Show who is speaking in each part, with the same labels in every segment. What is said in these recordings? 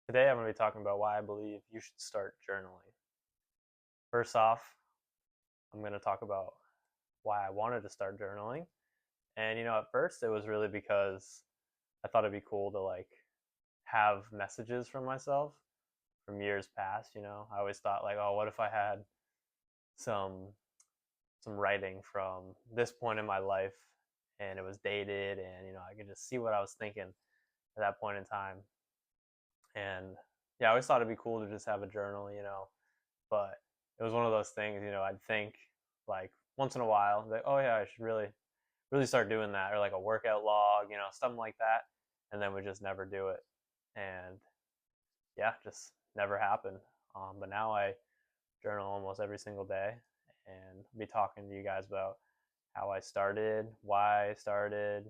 Speaker 1: Today I'm going to be talking about why I believe you should start journaling. First off, I'm going to talk about why I wanted to start journaling. And at first it was really because I thought it'd be cool to have messages from myself from years past. I always thought like, oh, what if I had some some writing from this point in my life and it was dated and I could just see what I was thinking at that point in time. And yeah, I always thought it'd be cool to just have a journal. But it was one of those things. I'd think like once in a while, like, oh yeah, I should really start doing that, or like a workout log, something like that, and then we just never do it, and yeah, just never happened. But now I journal almost every single day, and I'll be talking to you guys about how I started, why I started,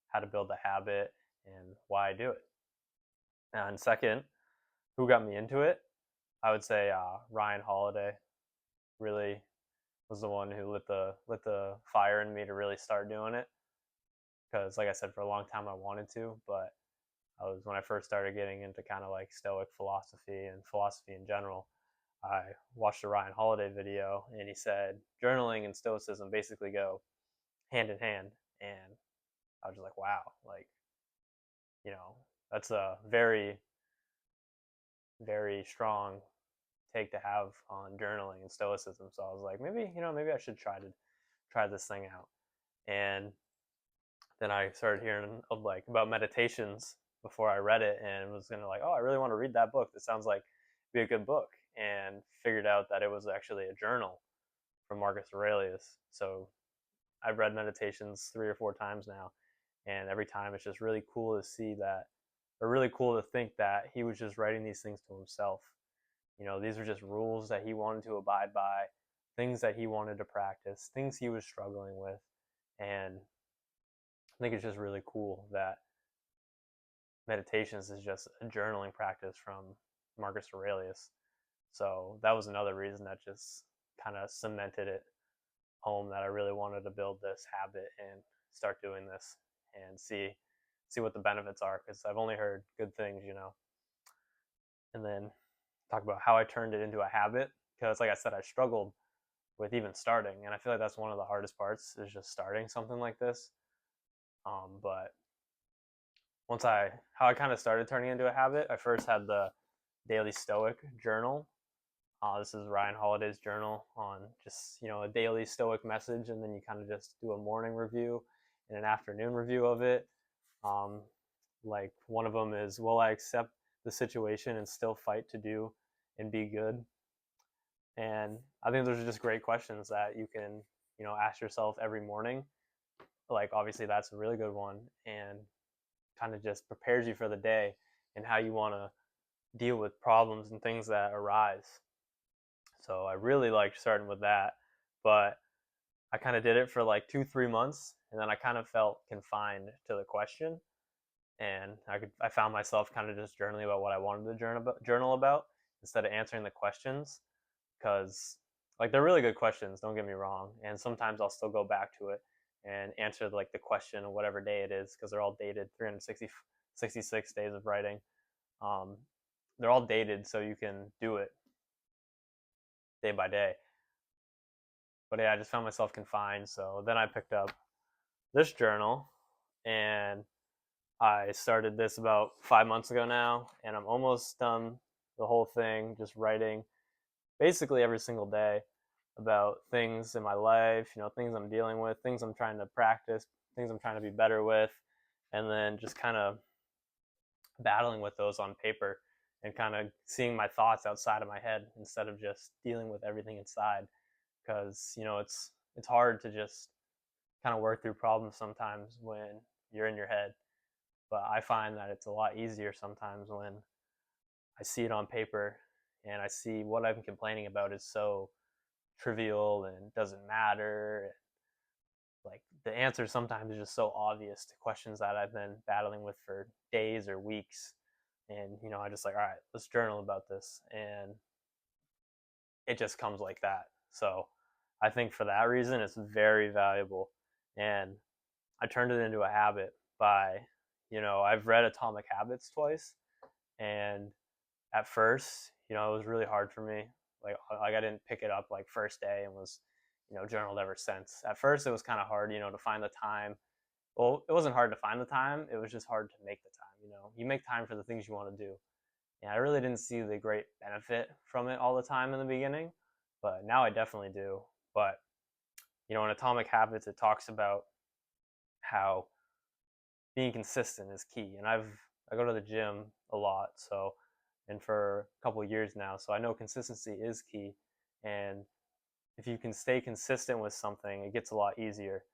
Speaker 1: how to build a habit, and why I do it. And second, who got me into it? I would say Ryan Holiday really was the one who lit the fire in me to really start doing it. Because, like I said, for a long time I wanted to, but I was when I first started getting into kind of like Stoic philosophy and philosophy in general. I watched a Ryan Holiday video, and he said journaling and Stoicism basically go hand in hand, and I was just like, wow, like you know, that's a very very strong take to have on journaling and Stoicism. So I was like, maybe I should try this thing out. And then I started hearing of like about meditations before I read it, and was gonna like, oh, I really want to read that book. This sounds like be a good book, and figured out that it was actually a journal from Marcus Aurelius. So I've read Meditations 3 or 4 times now, and every time it's just really cool to see that, or really cool to think that he was just writing these things to himself. These are just rules that he wanted to abide by, things that he wanted to practice, things he was struggling with, and I think it's just really cool that meditations is just a journaling practice from Marcus Aurelius. So that was another reason that just kind of cemented it home that I really wanted to build this habit and start doing this and see what the benefits are, because I've only heard good things. And then talk about how I turned it into a habit, because like I said, I struggled with even starting, and I feel like that's one of the hardest parts is just starting something like this. But once I how I kind of started turning into a habit, I first had the Daily Stoic journal. This is Ryan Holiday's journal on just a daily Stoic message, and then you kind of just do a morning review and an afternoon review of it. Um, like one of them is, will I accept the situation and still fight to do and be good? And I think those are just great questions that you can ask yourself every morning. Like obviously that's a really good one, and kind of just prepares you for the day and how you want to deal with problems and things that arise. So I really liked starting with that, but I kind of did it for like 2 3 months, and then I kind of felt confined to the question, and I found myself kind of just journaling about what I wanted to journal about instead of answering the questions, because like they're really good questions, don't get me wrong, and sometimes I'll still go back to it and answer like the question of whatever day it is, because they're all dated 366 days of writing. um, they're all dated so you can do it day by day. But yeah, I just found myself confined, so then I picked up this journal, and I started this about 5 months ago now, and I'm almost done the whole thing, just writing basically every single day about things in my life, things I'm dealing with, things I'm trying to practice, things I'm trying to be better with, and then just kind of battling with those on paper and kind of seeing my thoughts outside of my head instead of just dealing with everything inside, because it's hard to just kind of work through problems sometimes when you're in your head, but I find that it's a lot easier sometimes when I see it on paper and I see what I'm complaining about is so trivial and doesn't matter. Like the answer sometimes is just so obvious to questions that I've been battling with for days or weeks. And I just like, all right, let's journal about this, and it just comes like that. So I think for that reason it's very valuable, and I turned it into a habit by, I've read Atomic Habits twice, and at first, it was really hard for me. Like I didn't pick it up like first day and was, journaled ever since. At first, it was kind of hard, to find the time. Well, it wasn't hard to find the time. It was just hard to make the time. You make time for the things you want to do. And I really didn't see the great benefit from it all the time in the beginning, but now I definitely do. But in Atomic Habits, it talks about how being consistent is key. And I go to the gym a lot, and for a couple of years now, so I know consistency is key. And if you can stay consistent with something, it gets a lot easier.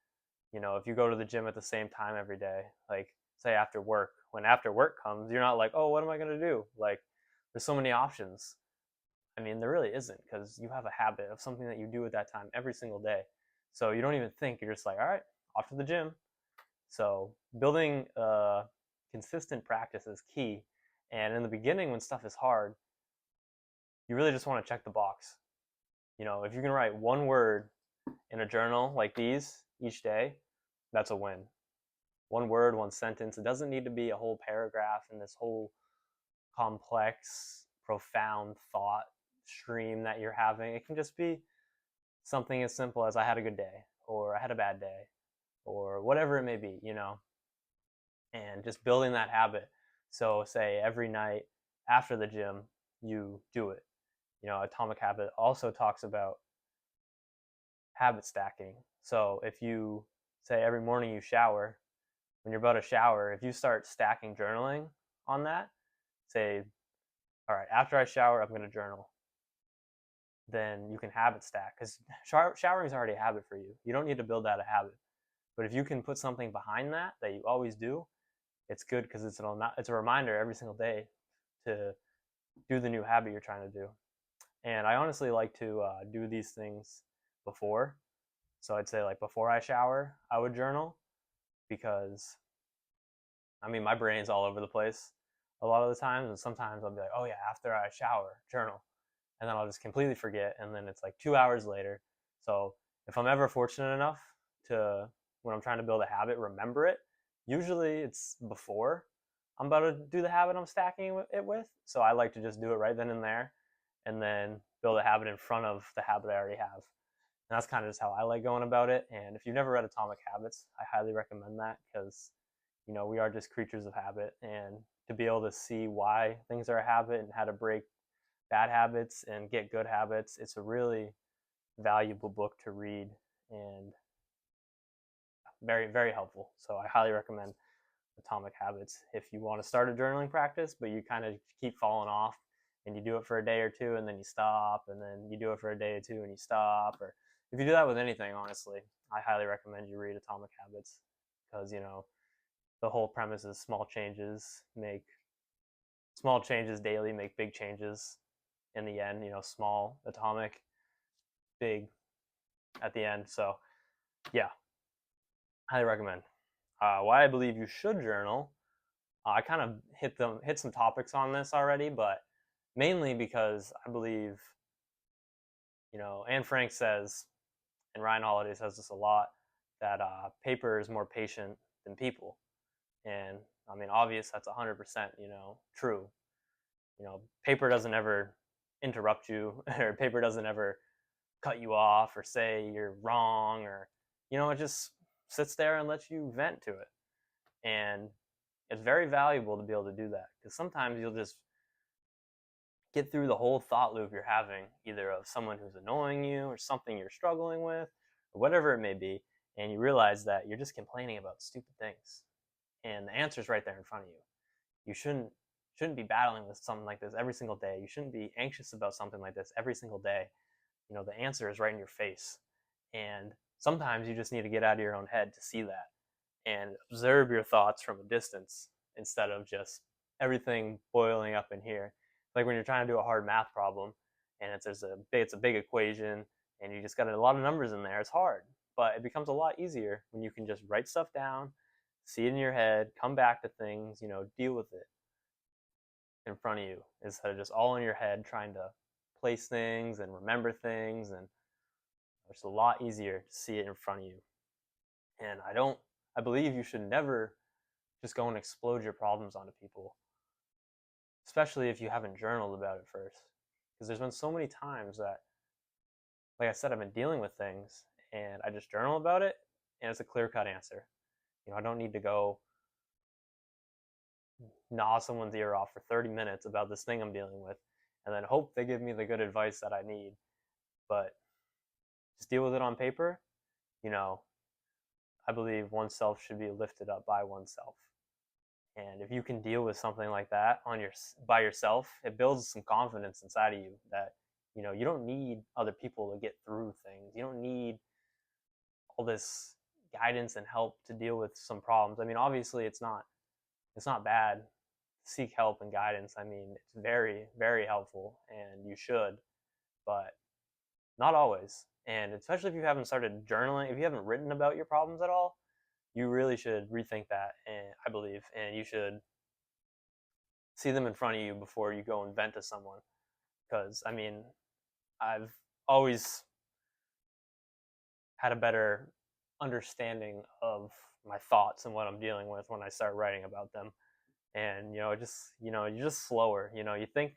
Speaker 1: If you go to the gym at the same time every day, like say after work, when after work comes, you're not like, oh, what am I going to do? Like, there's so many options. I mean, there really isn't, because you have a habit of something that you do at that time every single day. So you don't even think, you're just like, all right, off to the gym. So building a consistent practice is key. And in the beginning, when stuff is hard, you really just want to check the box. If you can write one word in a journal like these each day, that's a win. One word, one sentence. It doesn't need to be a whole paragraph and this whole complex, profound thought stream that you're having. It can just be something as simple as I had a good day, or I had a bad day, or whatever it may be, and just building that habit. So say every night after the gym, you do it. Atomic Habit also talks about habit stacking. So if you say every morning you shower, when you're about to shower, if you start stacking journaling on that, say, all right, after I shower, I'm going to journal. Then you can habit stack, because showering is already a habit for you. You don't need to build that a habit. But if you can put something behind that you always do, it's good, because it's a reminder every single day to do the new habit you're trying to do. And I honestly like to do these things before. So I'd say like before I shower, I would journal, because I mean, my brain's all over the place a lot of the times. And sometimes I'll be like, oh yeah, after I shower, journal. And then I'll just completely forget. And then it's like 2 hours later. So if I'm ever fortunate enough to, when I'm trying to build a habit, remember it, usually it's before I'm about to do the habit I'm stacking it with. So I like to just do it right then and there, and then build a habit in front of the habit I already have. And that's kind of just how I like going about it. And if you've never read Atomic Habits, I highly recommend that, because we are just creatures of habit, and to be able to see why things are a habit and how to break bad habits and get good habits, it's a really valuable book to read, and very, very helpful. So I highly recommend Atomic Habits if you want to start a journaling practice, but you kind of keep falling off, and you do it for a day or two and then you stop, and then you do it for a day or two and you stop. Or if you do that with anything, honestly, I highly recommend you read Atomic Habits, because the whole premise is small changes daily make big changes in the end. Small, atomic, big at the end. So yeah, highly recommend. Why I believe you should journal, I kind of hit some topics on this already, but mainly because I believe, Anne Frank says, and Ryan Holiday says this a lot, that paper is more patient than people. And I mean, obvious, that's 100%, true. Paper doesn't ever interrupt you, or paper doesn't ever cut you off or say you're wrong, or it just sits there and lets you vent to it. And it's very valuable to be able to do that, because sometimes you'll just get through the whole thought loop you're having, either of someone who's annoying you or something you're struggling with, or whatever it may be, and you realize that you're just complaining about stupid things, and the answer's right there in front of you. You shouldn't be battling with something like this every single day. You shouldn't be anxious about something like this every single day. The answer is right in your face. And sometimes you just need to get out of your own head to see that, and observe your thoughts from a distance, instead of just everything boiling up in here. Like when you're trying to do a hard math problem, and it's a big equation, and you just got a lot of numbers in there. It's hard, but it becomes a lot easier when you can just write stuff down, see it in your head, come back to things, deal with it in front of you, instead of just all in your head trying to place things and remember things. And it's a lot easier to see it in front of you. And I believe you should never just go and explode your problems onto people. especially if you haven't journaled about it first. Because there's been so many times that, like I said, I've been dealing with things and I just journal about it and it's a clear cut answer. I don't need to go gnaw someone's ear off for 30 minutes about this thing I'm dealing with and then hope they give me the good advice that I need. But just deal with it on paper. You know, I believe oneself should be lifted up by oneself. And if you can deal with something like that by yourself, it builds some confidence inside of you that you don't need other people to get through things. You don't need all this guidance and help to deal with some problems. I mean, obviously it's not bad to seek help and guidance. I mean, it's very, very helpful and you should, but not always. And especially if you haven't started journaling, if you haven't written about your problems at all, you really should rethink that, and I believe, and you should see them in front of you before you go and vent to someone. Because I mean, I've always had a better understanding of my thoughts and what I'm dealing with when I start writing about them. And you're just slower. You think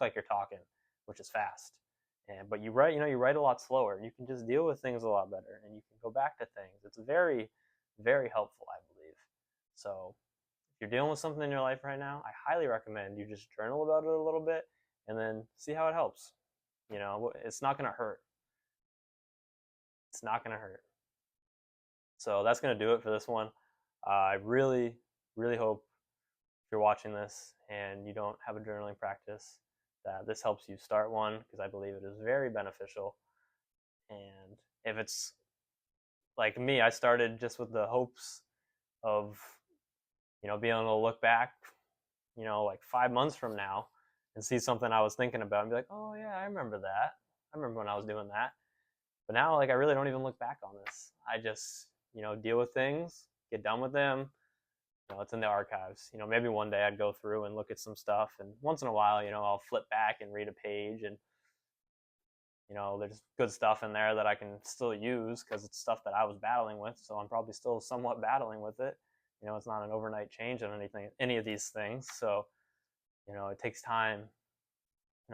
Speaker 1: like you're talking, which is fast. But you write a lot slower. You can just deal with things a lot better, and you can go back to things. It's very, very helpful, I believe. So if you're dealing with something in your life right now, I highly recommend you just journal about it a little bit, and then see how it helps. It's not gonna hurt. It's not gonna hurt. So that's gonna do it for this one. I really, really hope if you're watching this and you don't have a journaling practice, that this helps you start one, because I believe it is very beneficial. And if it's like me, I started just with the hopes of being able to look back, like 5 months from now and see something I was thinking about and be like, oh yeah, I remember that. I remember when I was doing that. But now, like, I really don't even look back on this. I just, deal with things, get done with them. It's in the archives. Maybe one day I'd go through and look at some stuff, and once in a while, I'll flip back and read a page, and there's good stuff in there that I can still use because it's stuff that I was battling with. So I'm probably still somewhat battling with it. It's not an overnight change on any of these things. So, it takes time.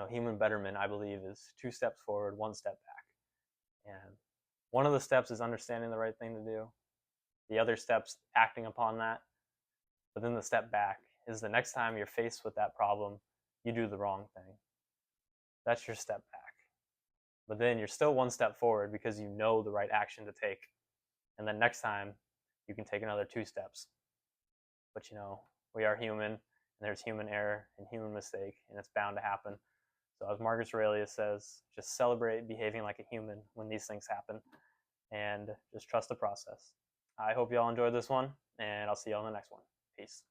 Speaker 1: Human betterment, I believe, is 2 steps forward, 1 step back. And one of the steps is understanding the right thing to do. The other step's acting upon that. But then the step back is the next time you're faced with that problem, you do the wrong thing. That's your step back. But then you're still 1 step forward because you know the right action to take. And then next time, you can take another 2 steps. But we are human, and there's human error and human mistake, and it's bound to happen. So as Marcus Aurelius says, just celebrate behaving like a human when these things happen, and just trust the process. I hope you all enjoyed this one, and I'll see you on the next one. Peace.